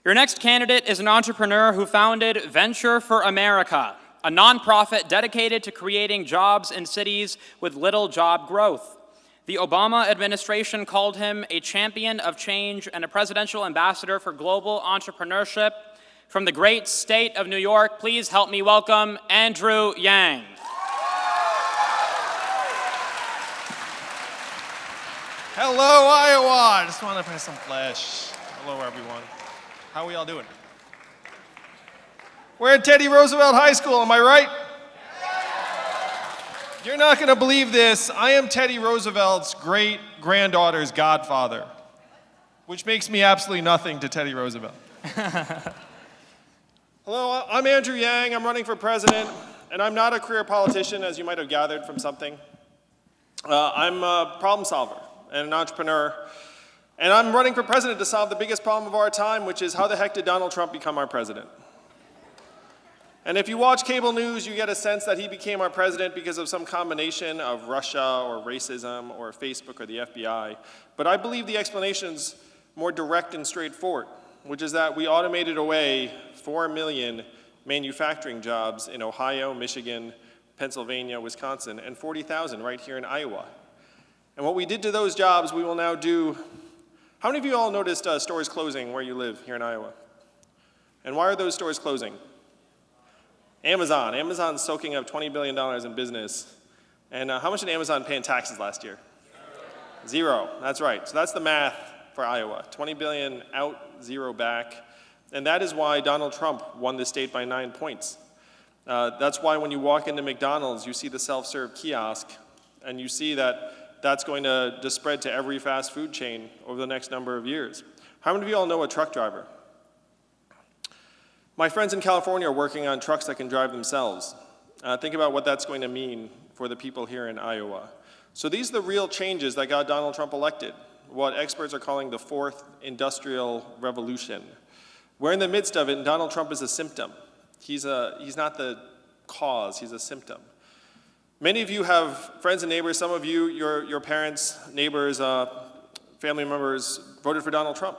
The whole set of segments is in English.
Your next candidate is an entrepreneur who founded Venture for America, a nonprofit dedicated to creating jobs in cities with little job growth. The Obama administration called him a champion of change and a presidential ambassador for global entrepreneurship. From the great state of New York, please help me welcome Andrew Yang. Hello, Iowa! I just want to put some flesh. Hello, everyone. How are we all doing? We're at Teddy Roosevelt High School, am I right? You're not going to believe this. I am Teddy Roosevelt's great-granddaughter's godfather, which makes me absolutely nothing to Teddy Roosevelt. Hello, I'm Andrew Yang. I'm running for president, and I'm not a career politician, as you might have gathered from something. I'm a problem solver and an entrepreneur, and I'm running for president to solve the biggest problem of our time, which is how the heck did Donald Trump become our president? And if you watch cable news, you get a sense that he became our president because of some combination of Russia or racism or Facebook or the FBI. But I believe the explanation's more direct and straightforward, which is that we automated away 4 million manufacturing jobs in Ohio, Michigan, Pennsylvania, Wisconsin, and 40,000 right here in Iowa. And what we did to those jobs, we will now do. How many of you all noticed stores closing where you live here in Iowa? And why are those stores closing? Amazon. Amazon's soaking up $20 billion in business. And how much did Amazon pay in taxes last year? Zero. That's right. So that's the math for Iowa. 20 billion out, zero back. And that is why Donald Trump won the state by 9 points. That's why when you walk into McDonald's, you see the self-serve kiosk, and you see that that's going to spread to every fast food chain over the next number of years. How many of you all know a truck driver? My friends in California are working on trucks that can drive themselves. Think about what that's going to mean for the people here in Iowa. So these are the real changes that got Donald Trump elected, what experts are calling the fourth industrial revolution. We're in the midst of it, and Donald Trump is a symptom. He's not the cause, he's a symptom. Many of you have friends and neighbors, some of you, your parents, neighbors, family members voted for Donald Trump.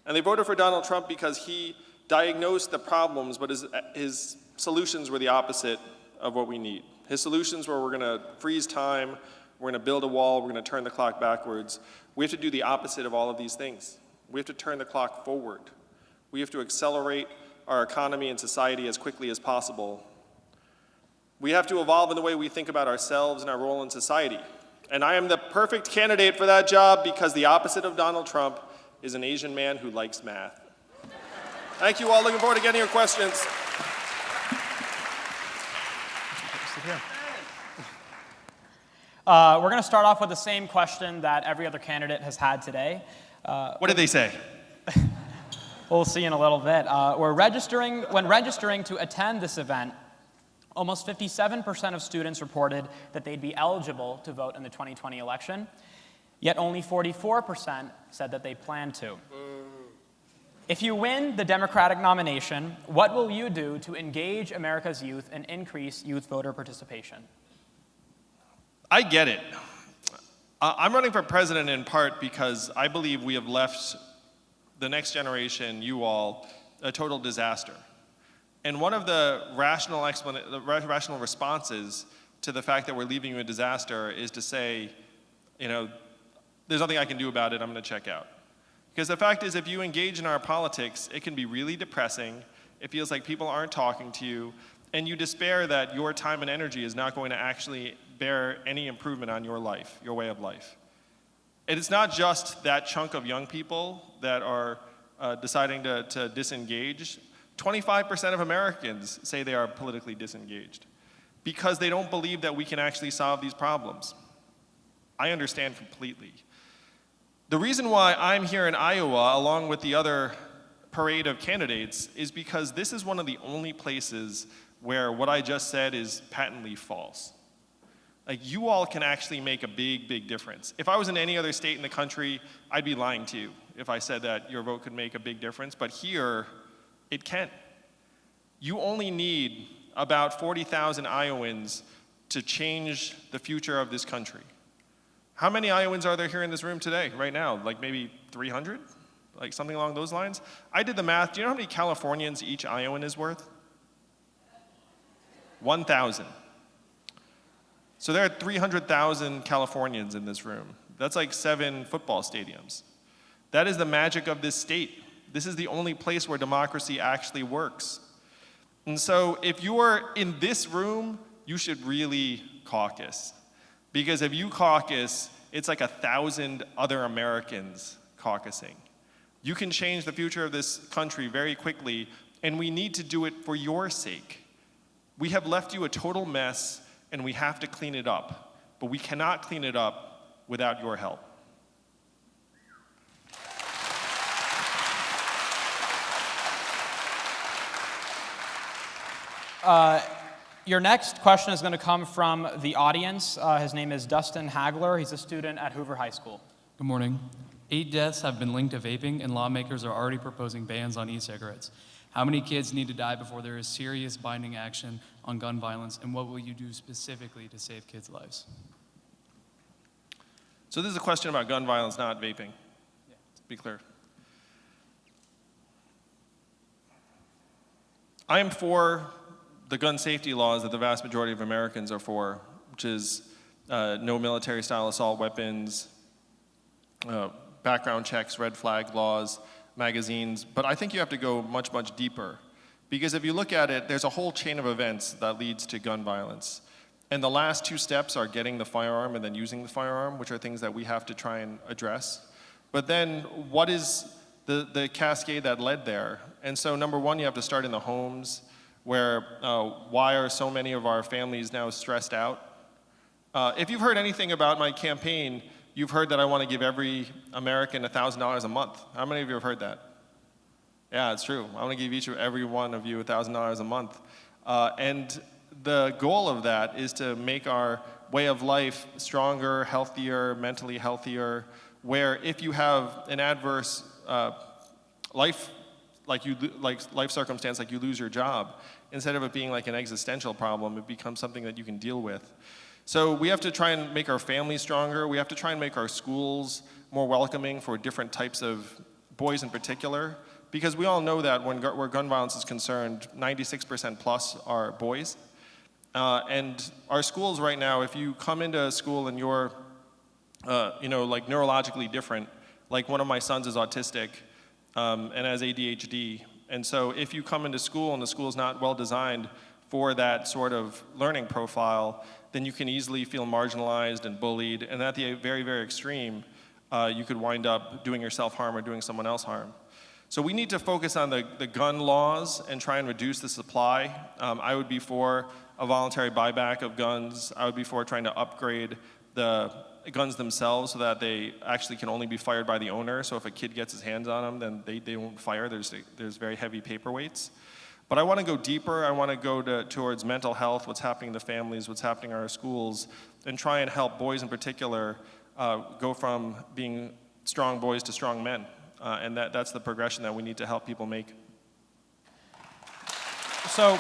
And they voted for Donald Trump because he diagnosed the problems, but his solutions were the opposite of what we need. His solutions were, we're going to freeze time, we're going to build a wall, we're going to turn the clock backwards. We have to do the opposite of all of these things. We have to turn the clock forward. We have to accelerate our economy and society as quickly as possible. We have to evolve in the way we think about ourselves and our role in society. And I am the perfect candidate for that job because the opposite of Donald Trump is an Asian man who likes math. Thank you all. Looking forward to getting your questions. We're going to start off with the same question that every other candidate has had today. What did they say? We'll see in a little bit. When registering to attend this event, almost 57% of students reported that they'd be eligible to vote in the 2020 election, yet only 44% said that they plan to. If you win the Democratic nomination, what will you do to engage America's youth and increase youth voter participation? I get it. I'm running for president in part because I believe we have left the next generation, you all, a total disaster. And one of the rational responses to the fact that we're leaving you a disaster is to say, there's nothing I can do about it, I'm going to check out. Because the fact is, if you engage in our politics, it can be really depressing. It feels like people aren't talking to you, and you despair that your time and energy is not going to actually bear any improvement on your life, your way of life. And it's not just that chunk of young people that are deciding to disengage. 25% of Americans say they are politically disengaged because they don't believe that we can actually solve these problems. I understand completely. The reason why I'm here in Iowa, along with the other parade of candidates, is because this is one of the only places where what I just said is patently false. Like, you all can actually make a big, big difference. If I was in any other state in the country, I'd be lying to you if I said that your vote could make a big difference, but here, it can. You only need about 40,000 Iowans to change the future of this country. How many Iowans are there here in this room today, right now? Like maybe 300? like something along those lines. I did the math. Do you know how many Californians each Iowan is worth? 1,000. So there are 300,000 Californians in this room. That's like 7 football stadiums. That is the magic of this state. This is the only place where democracy actually works. And so if you are in this room, you should really caucus. Because if you caucus, it's like 1,000 other Americans caucusing. You can change the future of this country very quickly, and we need to do it for your sake. We have left you a total mess, and we have to clean it up. But we cannot clean it up without your help. Your next question is going to come from the audience. His name is Dustin Hagler. He's a student at Hoover High School. Good morning. 8 deaths have been linked to vaping, and lawmakers are already proposing bans on e-cigarettes. How many kids need to die before there is serious binding action on gun violence, and what will you do specifically to save kids' lives? So this is a question about gun violence, not vaping. To be clear. I am for the gun safety laws that the vast majority of Americans are for, which is no military-style assault weapons, background checks, red flag laws, magazines. But I think you have to go much, much deeper. Because if you look at it, there's a whole chain of events that leads to gun violence. And the last 2 steps are getting the firearm and then using the firearm, which are things that we have to try and address. But then what is the cascade that led there? And so number one, you have to start in the homes, where why are so many of our families now stressed out? If you've heard anything about my campaign, you've heard that I want to give every American $1,000 a month. How many of you have heard that? Yeah, it's true. I want to give every one of you $1,000 a month. And the goal of that is to make our way of life stronger, healthier, mentally healthier, where if you have an adverse life circumstance, like you lose your job, instead of it being like an existential problem, it becomes something that you can deal with. So we have to try and make our families stronger. We have to try and make our schools more welcoming for different types of boys in particular, because we all know that where gun violence is concerned, 96% plus are boys. And our schools right now, if you come into a school and you're, like neurologically different, like one of my sons is autistic and has ADHD. And so if you come into school and the school is not well designed for that sort of learning profile, then you can easily feel marginalized and bullied. And at the very, very extreme, you could wind up doing yourself harm or doing someone else harm. So we need to focus on the gun laws and try and reduce the supply. I would be for a voluntary buyback of guns. I would be for trying to upgrade the guns themselves so that they actually can only be fired by the owner. So if a kid gets his hands on them, then they won't fire. There's very heavy paperweights. But I want to go deeper. I want to go towards mental health, what's happening in the families, what's happening in our schools, and try and help boys in particular go from being strong boys to strong men. And that's the progression that we need to help people make. So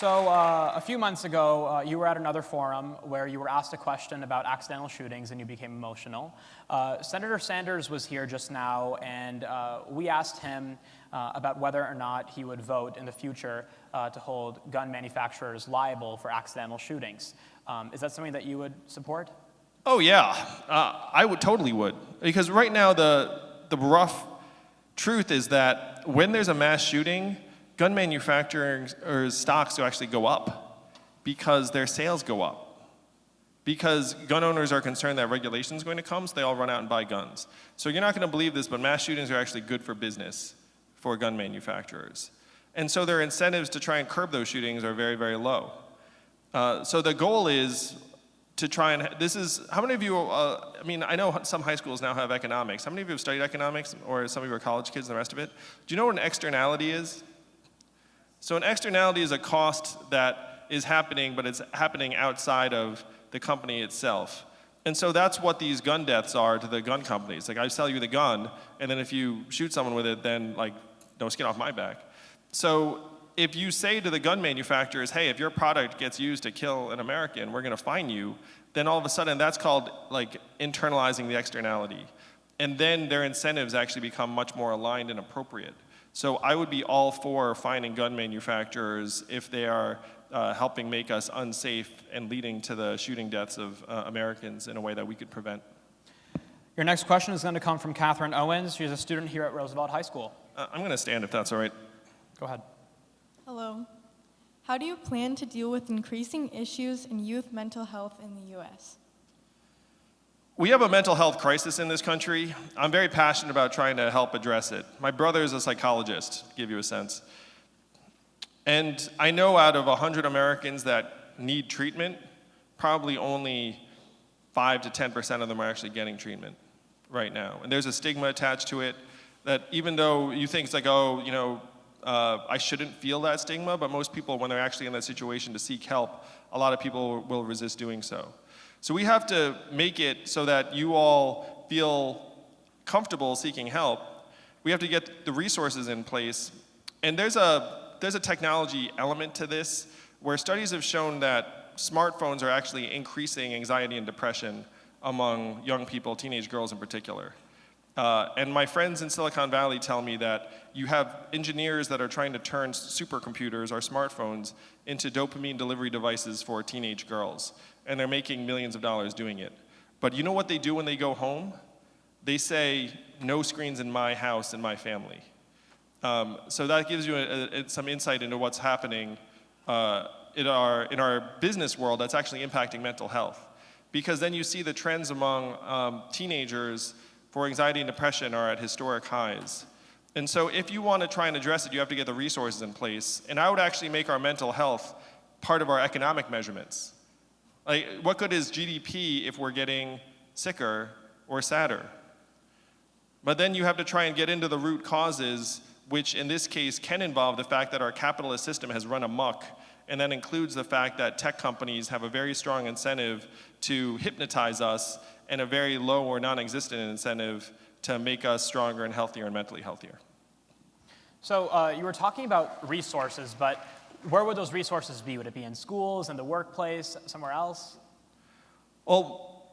a few months ago, you were at another forum where you were asked a question about accidental shootings and you became emotional. Senator Sanders was here just now, and we asked him about whether or not he would vote in the future to hold gun manufacturers liable for accidental shootings. Is that something that you would support? Oh yeah, I totally would. Because right now the rough truth is that when there's a mass shooting, gun manufacturers' stocks will actually go up because their sales go up. Because gun owners are concerned that regulation is going to come, so they all run out and buy guns. So you're not going to believe this, but mass shootings are actually good for business for gun manufacturers. And so their incentives to try and curb those shootings are very, very low. So the goal is to try and, how many of you, I know some high schools now have economics. How many of you have studied economics, or some of you are college kids and the rest of it? Do you know what an externality is? So an externality is a cost that is happening, but it's happening outside of the company itself. And so that's what these gun deaths are to the gun companies. Like, I sell you the gun, and then if you shoot someone with it, then no skin off my back. So if you say to the gun manufacturers, hey, if your product gets used to kill an American, we're going to fine you, then all of a sudden that's called like internalizing the externality. And then their incentives actually become much more aligned and appropriate. So I would be all for fining gun manufacturers if they are helping make us unsafe and leading to the shooting deaths of Americans in a way that we could prevent. Your next question is going to come from Catherine Owens. She's a student here at Roosevelt High School. I'm going to stand if that's all right. Go ahead. Hello. How do you plan to deal with increasing issues in youth mental health in the U.S.? We have a mental health crisis in this country. I'm very passionate about trying to help address it. My brother is a psychologist, to give you a sense. And I know out of 100 Americans that need treatment, probably only 5 to 10% of them are actually getting treatment right now. And there's a stigma attached to it that even though you think it's like, oh, you know, I shouldn't feel that stigma, but most people, when they're actually in that situation to seek help, a lot of people will resist doing so. So we have to make it so that you all feel comfortable seeking help. We have to get the resources in place. And there's a technology element to this where studies have shown that smartphones are actually increasing anxiety and depression among young people, teenage girls in particular. And my friends in Silicon Valley tell me that you have engineers that are trying to turn supercomputers or smartphones into dopamine delivery devices for teenage girls. And they're making millions of dollars doing it. But you know what they do when they go home? They say, no screens in my house and my family. So that gives you some insight into what's happening in our business world that's actually impacting mental health. Because then you see the trends among teenagers for anxiety and depression are at historic highs. And so if you want to try and address it, you have to get the resources in place. And I would actually make our mental health part of our economic measurements. Like, what good is GDP if we're getting sicker or sadder? But then you have to try and get into the root causes, which in this case can involve the fact that our capitalist system has run amok, and that includes the fact that tech companies have a very strong incentive to hypnotize us and a very low or non-existent incentive to make us stronger and healthier and mentally healthier. So you were talking about resources, but where would those resources be? Would it be in schools, in the workplace, somewhere else? Well,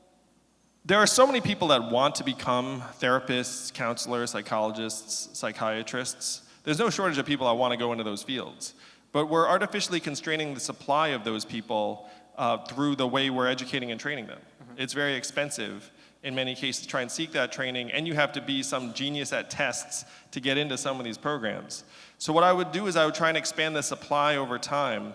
there are so many people that want to become therapists, counselors, psychologists, psychiatrists. There's no shortage of people that want to go into those fields. But we're artificially constraining the supply of those people through the way we're educating and training them. It's very expensive in many cases to try and seek that training, and you have to be some genius at tests to get into some of these programs. So what I would do is I would try and expand the supply over time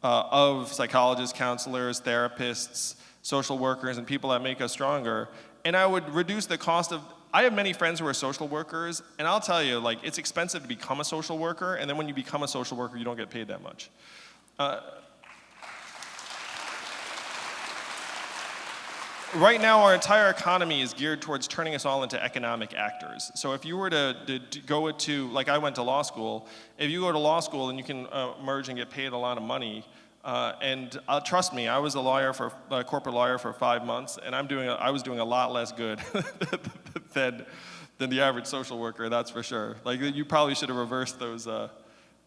of psychologists, counselors, therapists, social workers, and people that make us stronger. And I would reduce the cost of, I have many friends who are social workers, and I'll tell you, like, it's expensive to become a social worker, and then when you become a social worker, you don't get paid that much. Right now, our entire economy is geared towards turning us all into economic actors. So if you were to go to, like I went to law school, if you go to law school and you can merge and get paid a lot of money, and trust me, I was a corporate lawyer for 5 months, and I was doing a lot less good than the average social worker, that's for sure. Like, you probably should have reversed those,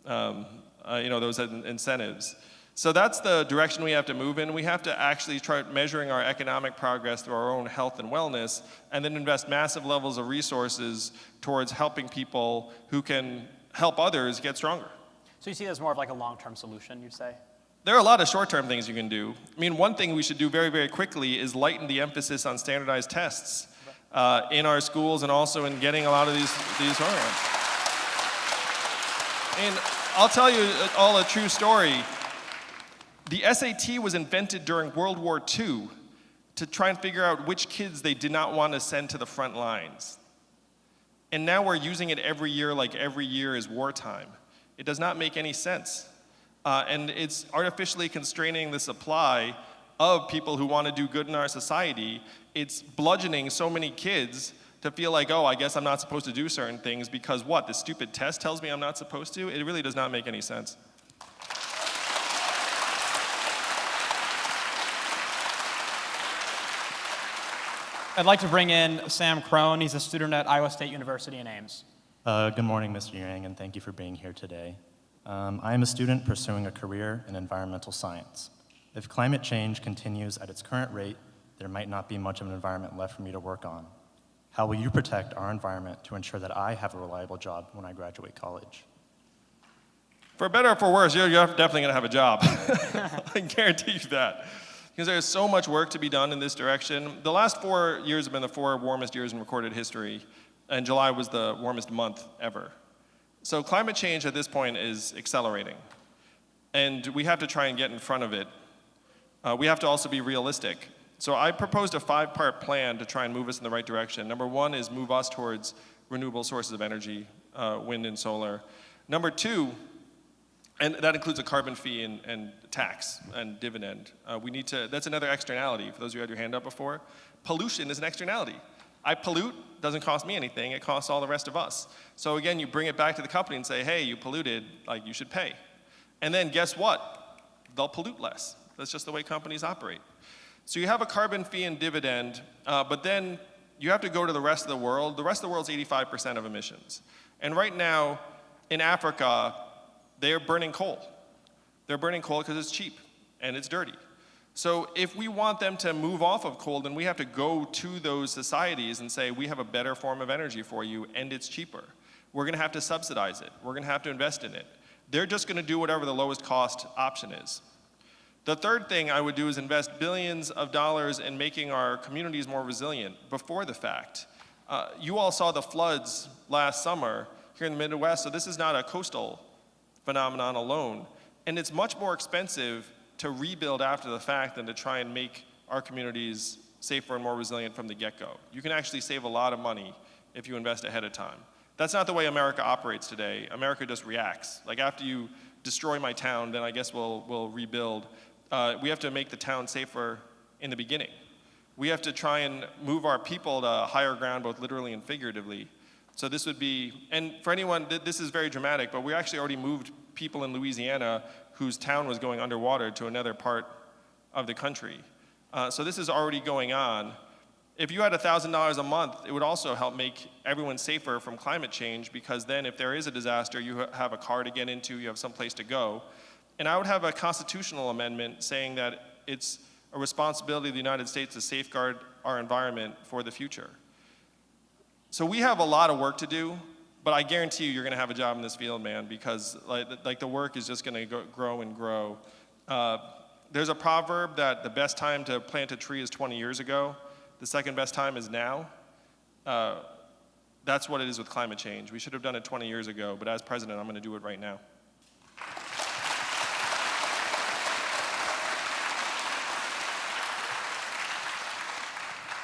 those incentives. So that's the direction we have to move in. We have to actually start measuring our economic progress through our own health and wellness, and then invest massive levels of resources towards helping people who can help others get stronger. So you see it as more of like a long-term solution, you'd say? There are a lot of short-term things you can do. I mean, one thing we should do very, very quickly is lighten the emphasis on standardized tests in our schools and also in getting a lot of these programs. And I'll tell you all a true story. The SAT was invented during World War II to try and figure out which kids they did not want to send to the front lines. And now we're using it every year like every year is wartime. It does not make any sense. And it's artificially constraining the supply of people who want to do good in our society. It's bludgeoning so many kids to feel like, oh, I guess I'm not supposed to do certain things because what, the stupid test tells me I'm not supposed to? It really does not make any sense. I'd like to bring in Sam Crone. He's a student at Iowa State University in Ames. Good morning, Mr. Yang, and thank you for being here today. I am a student pursuing a career in environmental science. If climate change continues at its current rate, there might not be much of an environment left for me to work on. How will you protect our environment to ensure that I have a reliable job when I graduate college? For better or for worse, you're definitely going to have a job. I guarantee you that. Because there's so much work to be done in this direction. The last 4 years have been the 4 warmest years in recorded history, and July was the warmest month ever. So climate change at this point is accelerating, and we have to try and get in front of it. We have to also be realistic. So I proposed a 5-part plan to try and move us in the right direction. Number 1 is move us towards renewable sources of energy, wind and solar. Number 2, and that includes a carbon fee and tax and dividend. That's another externality, for those of you who had your hand up before. Pollution is an externality. I pollute, doesn't cost me anything, it costs all the rest of us. So again, you bring it back to the company and say, hey, you polluted, like you should pay. And then guess what? They'll pollute less. That's just the way companies operate. So you have a carbon fee and dividend, but then you have to go to the rest of the world. The rest of the world's 85% of emissions. And right now, in Africa, they are burning coal. They're burning coal because it's cheap and it's dirty. So if we want them to move off of coal, then we have to go to those societies and say, we have a better form of energy for you and it's cheaper. We're gonna have to subsidize it. We're gonna have to invest in it. They're just gonna do whatever the lowest cost option is. The third thing I would do is invest billions of dollars in making our communities more resilient before the fact. You all saw the floods last summer here in the Midwest, so this is not a coastal phenomenon alone. And it's much more expensive to rebuild after the fact than to try and make our communities safer and more resilient from the get-go. You can actually save a lot of money if you invest ahead of time. That's not the way America operates today. America just reacts. Like after you destroy my town, then I guess we'll rebuild. We have to make the town safer in the beginning. We have to try and move our people to higher ground, both literally and figuratively. So this would be, and for anyone, this is very dramatic, but we actually already moved people in Louisiana whose town was going underwater to another part of the country. So this is already going on. If you had $1,000 a month, it would also help make everyone safer from climate change, because then if there is a disaster, you have a car to get into, you have some place to go. And I would have a constitutional amendment saying that it's a responsibility of the United States to safeguard our environment for the future. So we have a lot of work to do, but I guarantee you're gonna have a job in this field, man, because like the work is just gonna grow and grow. There's a proverb that the best time to plant a tree is 20 years ago. The second best time is now. That's what it is with climate change. We should have done it 20 years ago, but as president, I'm gonna do it right now.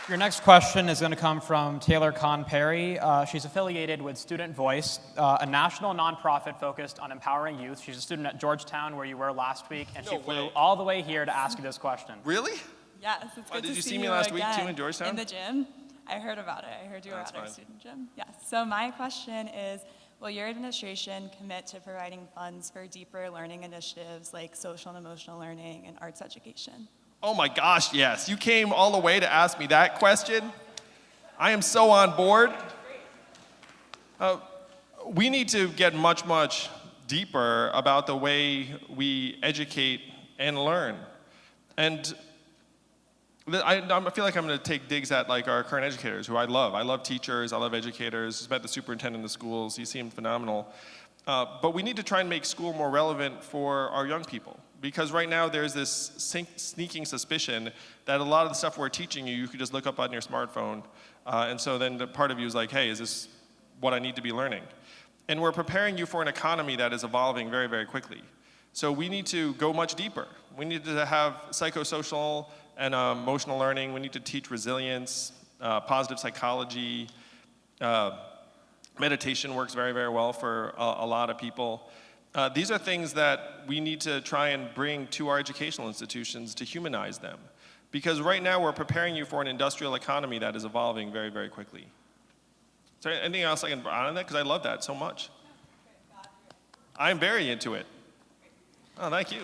Your next question is going to come from Taylor Kahn Perry. She's affiliated with Student Voice, a national nonprofit focused on empowering youth. She's a student at Georgetown, where you were last week, and she flew all the way here to ask you this question. Really? Yes, it's good Did to you see see me last week again too in Georgetown? in the gym. I heard about it. I heard you were That's at our fine. student gym. Yes. So my question is, will your administration commit to providing funds for deeper learning initiatives like social and emotional learning and arts education? Oh my gosh, yes. You came all the way to ask me that question? I am so on board. We need to get much, much deeper about the way we educate and learn. And I feel like I'm going to take digs at like our current educators, who I love. I love teachers, I love educators. I met the superintendent of the schools, he seemed phenomenal. But we need to try and make school more relevant for our young people. Because right now there's this sneaking suspicion that a lot of the stuff we're teaching you could just look up on your smartphone. And so then the part of you is like, hey, is this what I need to be learning? And we're preparing you for an economy that is evolving very, very quickly. So we need to go much deeper. We need to have psychosocial and emotional learning. We need to teach resilience, positive psychology. Meditation works very, very well for a lot of people. These are things that we need to try and bring to our educational institutions to humanize them. Because right now we're preparing you for an industrial economy that is evolving very, very quickly. Is there anything else I can add on that? Because I love that so much. I'm very into it. Oh, thank you.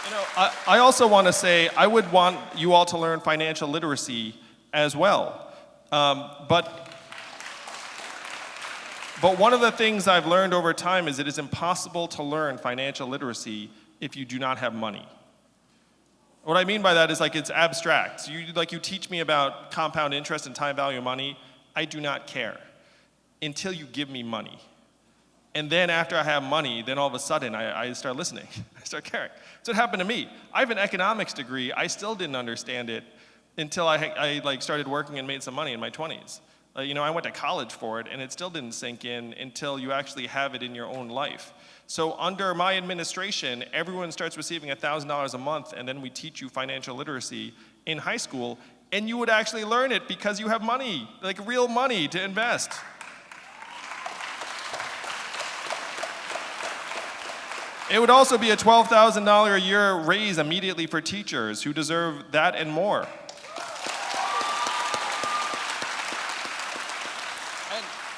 You know, I also want to say I would want you all to learn financial literacy as well. But But one of the things I've learned over time is it is impossible to learn financial literacy if you do not have money. What I mean by that is like it's abstract. So you teach me about compound interest and time value of money. I do not care until you give me money. And then after I have money, then all of a sudden I start listening. I start caring. So it happened to me. I have an economics degree. I still didn't understand it until I started working and made some money in my 20s. I went to college for it, and it still didn't sink in until you actually have it in your own life. So under my administration, everyone starts receiving $1,000 a month, and then we teach you financial literacy in high school, and you would actually learn it because you have money, like real money to invest. It would also be a $12,000 a year raise immediately for teachers who deserve that and more.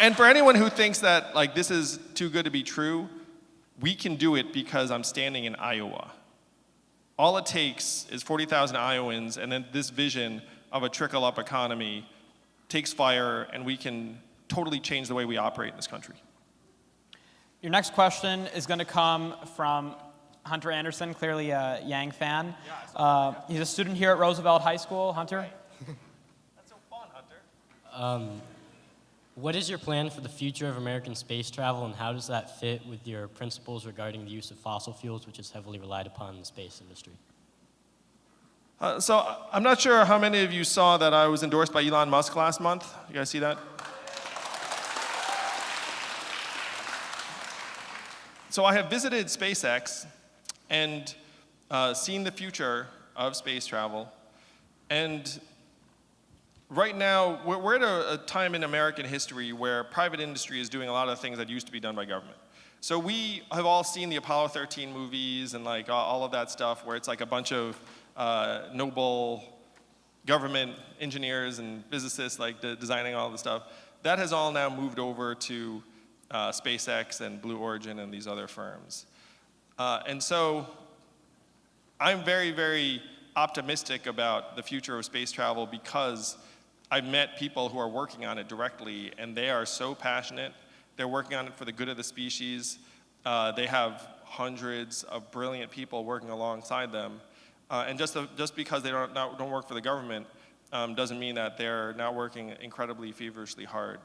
And for anyone who thinks that this is too good to be true, we can do it because I'm standing in Iowa. All it takes is 40,000 Iowans, and then this vision of a trickle-up economy takes fire, and we can totally change the way we operate in this country. Your next question is going to come from Hunter Anderson, clearly a Yang fan. He's a student here at Roosevelt High School. Hunter? That's so fun, Hunter. What is your plan for the future of American space travel, and how does that fit with your principles regarding the use of fossil fuels, which is heavily relied upon in the space industry? So I'm not sure how many of you saw that I was endorsed by Elon Musk last month. You guys see that? So I have visited SpaceX and seen the future of space travel. And right now, we're at a time in American history where private industry is doing a lot of things that used to be done by government. So we have all seen the Apollo 13 movies and all of that stuff where it's like a bunch of noble government engineers and physicists designing all the stuff. That has all now moved over to SpaceX and Blue Origin and these other firms. And so I'm very, very optimistic about the future of space travel because I've met people who are working on it directly, and they are so passionate. They're working on it for the good of the species. They have hundreds of brilliant people working alongside them. And just because they don't work for the government doesn't mean that they're not working incredibly feverishly hard.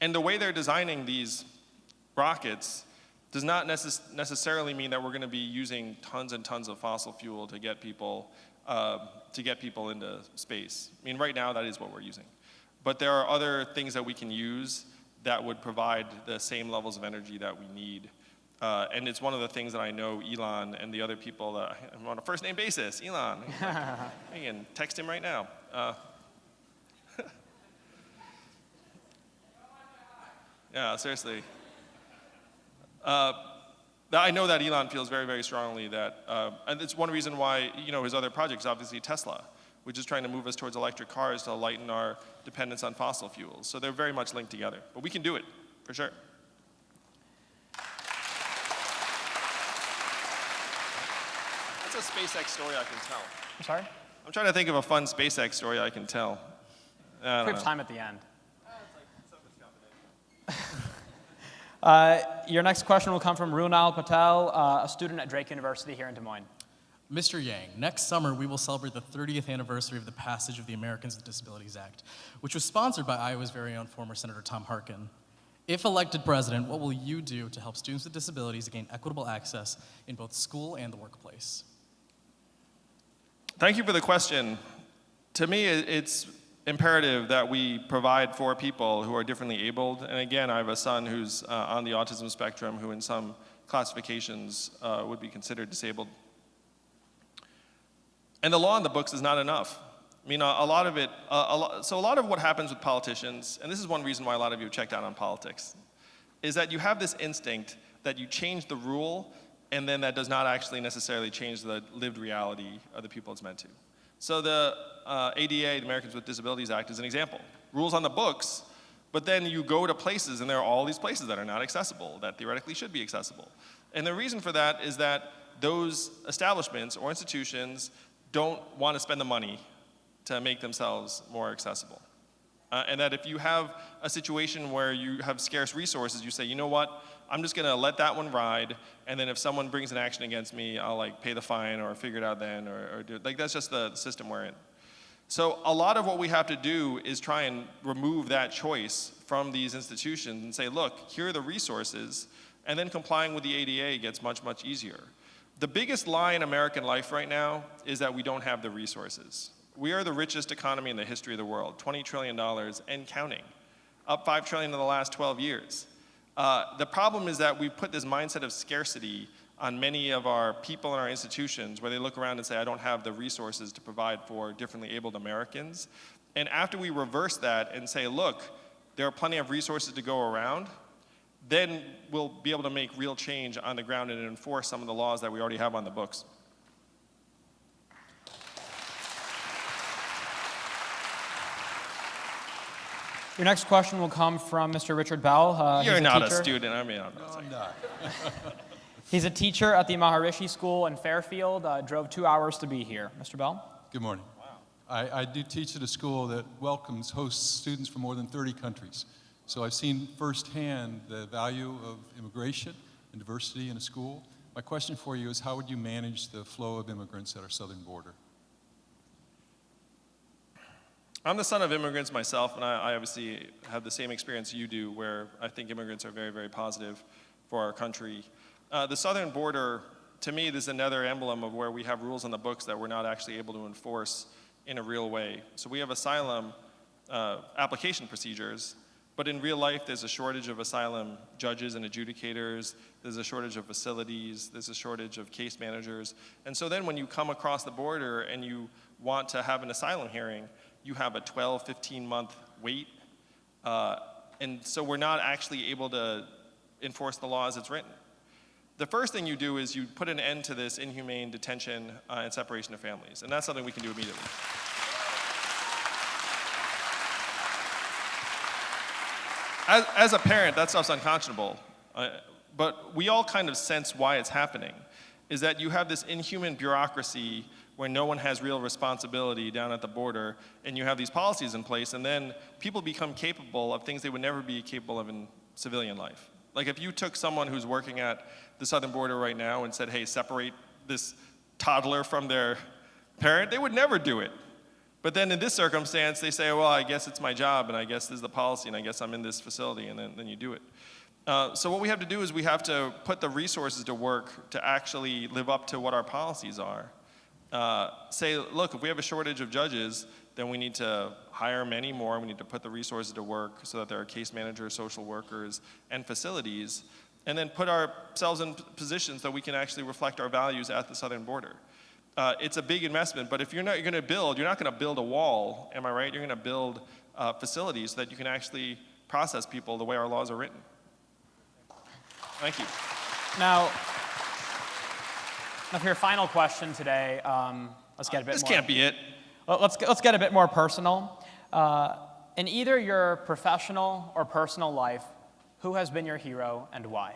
And the way they're designing these rockets does not necessarily mean that we're going to be using tons and tons of fossil fuel to get people into space. I mean, right now that is what we're using. But there are other things that we can use that would provide the same levels of energy that we need. And it's one of the things that I know Elon and the other people that I'm on a first name basis. Elon, you can text him right now. Yeah, seriously. I know that Elon feels very, very strongly that, and it's one reason why, his other projects, obviously Tesla, which is trying to move us towards electric cars to lighten our dependence on fossil fuels. So they're very much linked together. But we can do it, for sure. What's a SpaceX story I can tell? I'm sorry? I'm trying to think of a fun SpaceX story I can tell. We have time at the end. Your next question will come from Runal Patel, a student at Drake University here in Des Moines. Mr. Yang, next summer we will celebrate the 30th anniversary of the passage of the Americans with Disabilities Act, which was sponsored by Iowa's very own former Senator Tom Harkin. If elected president, what will you do to help students with disabilities gain equitable access in both school and the workplace? Thank you for the question. To me, it's imperative that we provide for people who are differently abled. And again, I have a son who's on the autism spectrum who in some classifications would be considered disabled. And the law in the books is not enough. I mean, a lot of what happens with politicians, and this is one reason why a lot of you have checked out on politics, is that you have this instinct that you change the rule, and then that does not actually necessarily change the lived reality of the people it's meant to. So the ADA, the Americans with Disabilities Act, is an example. Rules on the books, but then you go to places, and there are all these places that are not accessible, that theoretically should be accessible. And the reason for that is that those establishments or institutions don't want to spend the money to make themselves more accessible. And that if you have a situation where you have scarce resources, you say, you know what, I'm just gonna let that one ride, and then if someone brings an action against me, I'll like pay the fine or figure it out then, or do it. Like that's just the system we're in. So a lot of what we have to do is try and remove that choice from these institutions and say, look, here are the resources, and then complying with the ADA gets much, much easier. The biggest lie in American life right now is that we don't have the resources. We are the richest economy in the history of the world, $20 trillion and counting, up $5 trillion in the last 12 years. The problem is that we've put this mindset of scarcity on many of our people in our institutions where they look around and say, I don't have the resources to provide for differently abled Americans. And after we reverse that and say, look, there are plenty of resources to go around, then we'll be able to make real change on the ground and enforce some of the laws that we already have on the books. Your next question will come from Mr. Richard Bell. You're He's not a teacher. student. I mean, I'm not. I'm not. He's a teacher at the Maharishi School in Fairfield. Drove 2 hours to be here. Mr. Bell? Good morning. I do teach at a school that hosts students from more than 30 countries. So I've seen firsthand the value of immigration and diversity in a school. My question for you is, how would you manage the flow of immigrants at our southern border? I'm the son of immigrants myself, and I obviously have the same experience you do, where I think immigrants are very, very positive for our country. The southern border, to me, this is another emblem of where we have rules on the books that we're not actually able to enforce in a real way. So we have asylum application procedures, but in real life, there's a shortage of asylum judges and adjudicators, there's a shortage of facilities, there's a shortage of case managers. And so then when you come across the border and you want to have an asylum hearing, you have a 12, 15-month wait. And so we're not actually able to enforce the law as it's written. The first thing you do is you put an end to this inhumane detention and separation of families, and that's something we can do immediately. As a parent, that stuff's unconscionable, but we all kind of sense why it's happening, is that you have this inhuman bureaucracy where no one has real responsibility down at the border, and you have these policies in place, and then people become capable of things they would never be capable of in civilian life. Like if you took someone who's working at the southern border right now and said, hey, separate this toddler from their parent, they would never do it. But then in this circumstance, they say, well, I guess it's my job, and I guess this is the policy, and I guess I'm in this facility, and then you do it. So what we have to do is we have to put the resources to work to actually live up to what our policies are. Say, look, if we have a shortage of judges, then we need to hire many more. We need to put the resources to work so that there are case managers, social workers, and facilities, and then put ourselves in positions that we can actually reflect our values at the southern border. It's a big investment, but if you're not going to build a wall, am I right? You're going to build facilities so that you can actually process people the way our laws are written. Thank you. Now for your final question today, let's get a bit This more. can't be it. Let's get a bit more personal. In either your professional or personal life, who has been your hero and why?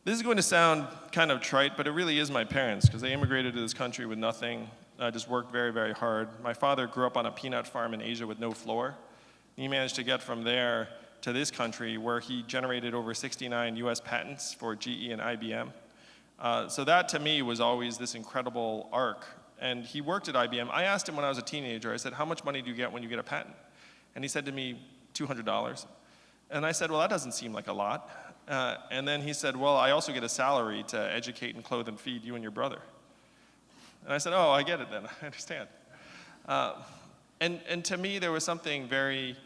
This is going to sound kind of trite, but it really is my parents, because they immigrated to this country with nothing, just worked very, very hard. My father grew up on a peanut farm in Asia with no floor. He managed to get from there to this country, where he generated over 69 US patents for GE and IBM. So that, to me, was always this incredible arc. And he worked at IBM. I asked him when I was a teenager, I said, how much money do you get when you get a patent? And he said to me, $200. And I said, well, that doesn't seem like a lot. And then he said, well, I also get a salary to educate and clothe and feed you and your brother. And I said, oh, I get it then, I understand. And to me, there was something very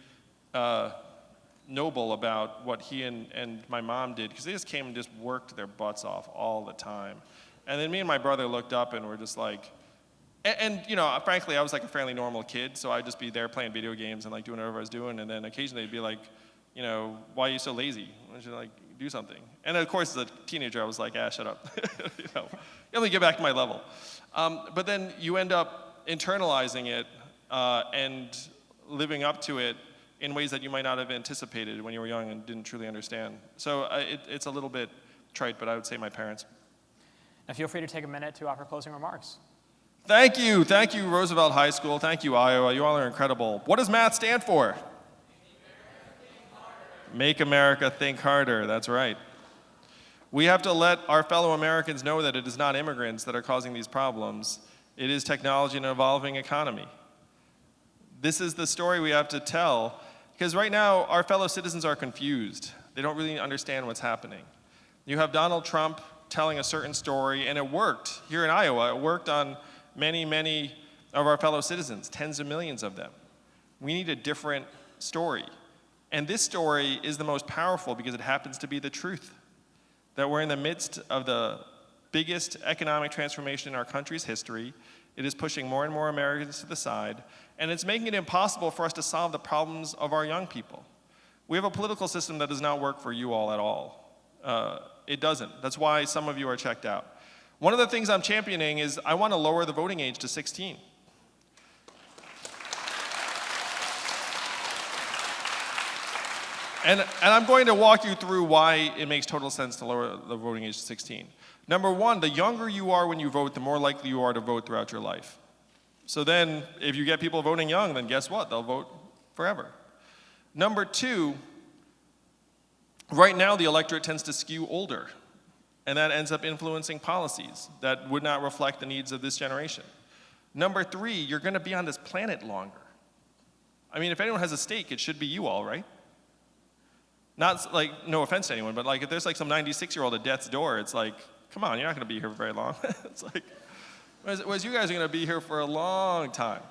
noble about what he and my mom did, because they just came and just worked their butts off all the time. And then me and my brother looked up and were just like, and you know, frankly, I was like a fairly normal kid, so I'd just be there playing video games and like doing whatever I was doing, and then occasionally they'd be like, you know, why are you so lazy? Why don't you like do something? And of course, as a teenager, I was like, shut up. You know, let me get back to my level. But then you end up internalizing it and living up to it in ways that you might not have anticipated when you were young and didn't truly understand. So it's a little bit trite, but I would say my parents. Now feel free to take a minute to offer closing remarks. Thank you, Roosevelt High School. Thank you, Iowa. You all are incredible. What does MATH stand for? Make America think harder. That's right. We have to let our fellow Americans know that it is not immigrants that are causing these problems. It is technology and an evolving economy. This is the story we have to tell, because right now our fellow citizens are confused. They don't really understand what's happening. You have Donald Trump telling a certain story, and it worked here in Iowa. It worked on many, many of our fellow citizens, tens of millions of them. We need a different story. And this story is the most powerful because it happens to be the truth. That we're in the midst of the biggest economic transformation in our country's history. It is pushing more and more Americans to the side, and it's making it impossible for us to solve the problems of our young people. We have a political system that does not work for you all at all. It doesn't. That's why some of you are checked out. One of the things I'm championing is I want to lower the voting age to 16. And I'm going to walk you through why it makes total sense to lower the voting age to 16. Number one, the younger you are when you vote, the more likely you are to vote throughout your life. So then, if you get people voting young, then guess what? They'll vote forever. Number two, right now the electorate tends to skew older, and that ends up influencing policies that would not reflect the needs of this generation. Number three, you're going to be on this planet longer. I mean, if anyone has a stake, it should be you all, right? Not like, no offense to anyone, but like if there's like some 96-year-old at death's door, it's like, come on, you're not going to be here for very long. It's like, whereas you guys are going to be here for a long time.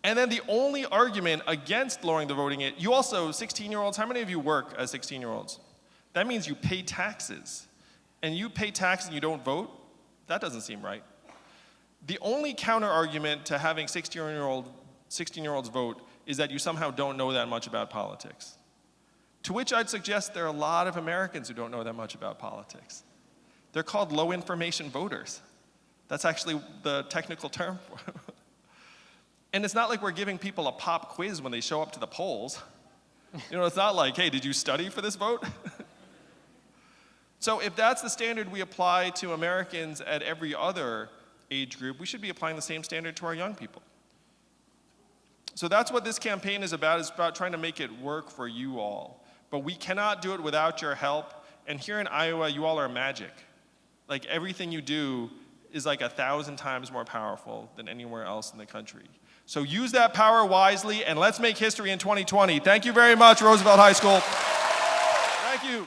And then the only argument against lowering the voting age, you also, 16-year-olds, how many of you work as 16-year-olds? That means you pay taxes. And you pay taxes and you don't vote? That doesn't seem right. The only counter argument to having 16-year-olds vote is that you somehow don't know that much about politics. To which I'd suggest there are a lot of Americans who don't know that much about politics. They're called low information voters. That's actually the technical term for it. And it's not like we're giving people a pop quiz when they show up to the polls. You know, it's not like, hey, did you study for this vote? So if that's the standard we apply to Americans at every other age group, we should be applying the same standard to our young people. So that's what this campaign is about trying to make it work for you all. But we cannot do it without your help. And here in Iowa, you all are magic. Like everything you do is like 1,000 times more powerful than anywhere else in the country. So use that power wisely and let's make history in 2020. Thank you very much, Roosevelt High School. Thank you.